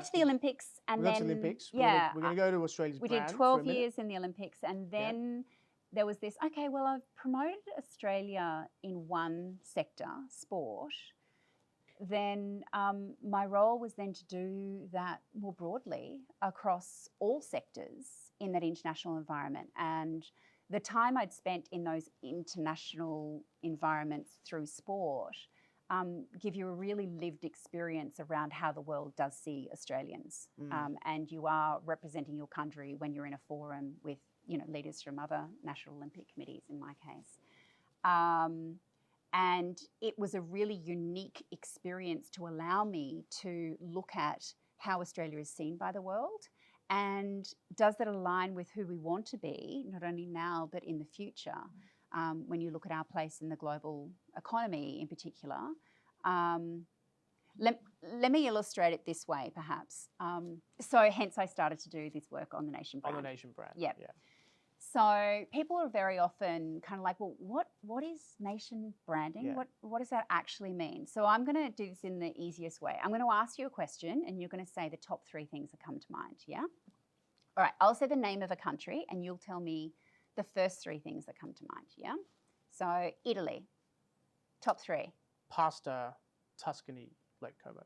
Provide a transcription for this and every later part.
got to the Olympics, and we then got to the Olympics. yeah, We're going to go to Australia's we brand did for a 12 minute. years in the Olympics, and then there was this. Okay, well, I've promoted Australia in one sector, sport. Then my role was then to do that more broadly across all sectors in that international environment. And the time I'd spent in those international environments through sport give you a really lived experience around how the world does see Australians. And you are representing your country when you're in a forum with, leaders from other National Olympic Committees, in my case. And it was a really unique experience to allow me to look at how Australia is seen by the world, and does that align with who we want to be, not only now but in the future, when you look at our place in the global economy in particular. Let me illustrate it this way, perhaps. So hence I started to do this work on the nation brand. On the nation brand. Yep. Yeah. So people are very often kind of like, well, what is nation branding? Yeah. What does that actually mean? So I'm going to do this in the easiest way. I'm going to ask you a question, and you're going to say the top 3 things that come to mind, yeah? All right, I'll say the name of a country, and you'll tell me the first 3 things that come to mind, yeah? So Italy, top 3. Pasta, Tuscany, Lake Como.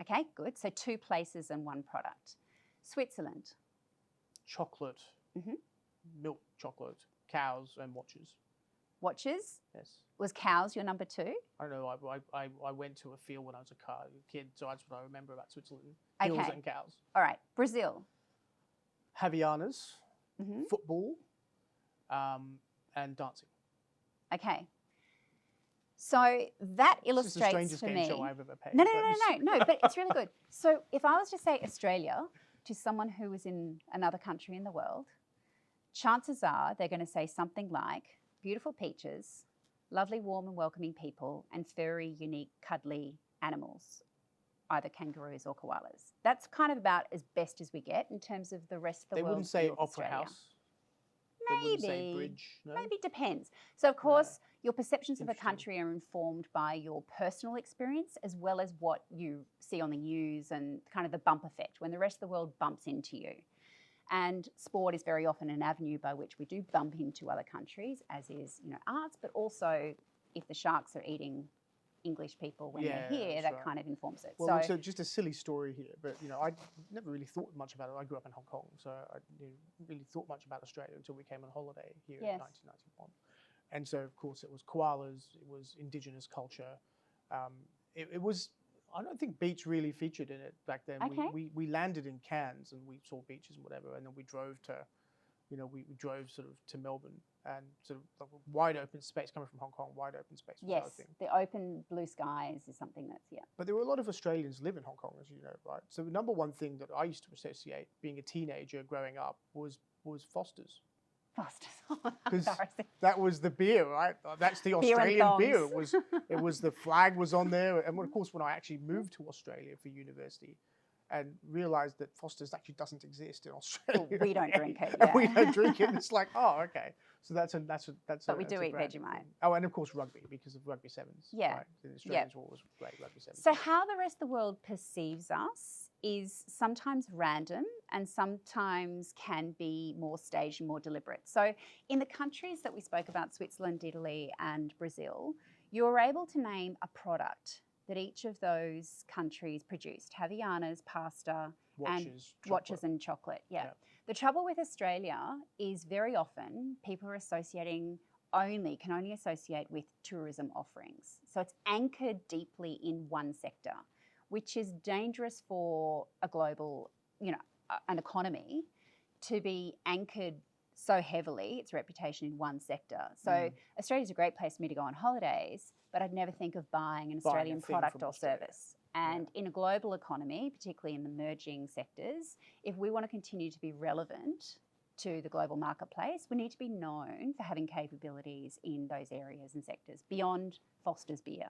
Okay, good. So 2 places and 1 product. Switzerland. Chocolate. Mm-hmm. Milk chocolate, cows and watches. Watches? Yes. Was cows your number 2? I don't know. I went to a field when I was a kid, so that's what I remember about Switzerland. Okay. Hills and cows. All right. Brazil. Havaianas, Mm-hmm. football, and dancing. Okay. So that This is the illustrates strangest for game me. show I've ever paid. No, but it's really good. So if I was to say Australia to someone who was in another country in the world, chances are they're going to say something like beautiful peaches, lovely, warm and welcoming people, and furry, unique, cuddly animals, either kangaroos or koalas. That's kind of about as best as we get in terms of the rest of the They world. wouldn't say view of opera Australia. house. They wouldn't say Maybe. bridge. No? Maybe depends. So, of course, your perceptions of a Interesting. country are informed by your personal experience as well as what you see on the news and kind of the bump effect when the rest of the world bumps into you. And sport is very often an avenue by which we do bump into other countries, as is, arts, but also if the sharks are eating English people when they're here, that's that right. kind of informs it. Well, so just a silly story here, but I never really thought much about it. I grew up in Hong Kong, so I didn't really thought much about Australia until we came on holiday here in 1991. And so, of course, it was koalas, it was indigenous culture. It was, I don't think beach really featured in it back then. Okay. We landed in Cairns and we saw beaches and whatever, and then we drove to, we drove sort of to Melbourne, and sort of like a wide open space coming from Hong Kong, wide open space. Yes, the open blue skies is something that's, But there were a lot of Australians live in Hong Kong, as you know, right? So the number one thing that I used to associate being a teenager growing up was Foster's. Foster's. Because Embarrassing. that was the beer, right? That's the Beer and Australian beer. thongs. It was the flag was on there, and of course, when I actually moved to Australia for university, and realised that Foster's actually doesn't exist in Australia. Well, we don't drink it. And Yeah. we don't drink it. And it's like, oh, okay. So that's But we do eat brand Vegemite. thing. Oh, and of course rugby, because of rugby sevens. Yeah. Right? The Australians will always play rugby sevens. So how the rest of the world perceives us is sometimes random and sometimes can be more staged and more deliberate. So in the countries that we spoke about, Switzerland, Italy and Brazil, you were able to name a product that each of those countries produced. Havaianas, pasta, watches and chocolate. Yeah. The trouble with Australia is very often people are associating can only associate with tourism offerings. So it's anchored deeply in one sector, which is dangerous for a global, an economy to be anchored so heavily, its reputation in one sector. So Australia's a great place for me to go on holidays, but I'd never think of buying an Australian product or service. And in a global economy, particularly in the emerging sectors, if we want to continue to be relevant to the global marketplace, we need to be known for having capabilities in those areas and sectors beyond Foster's beer.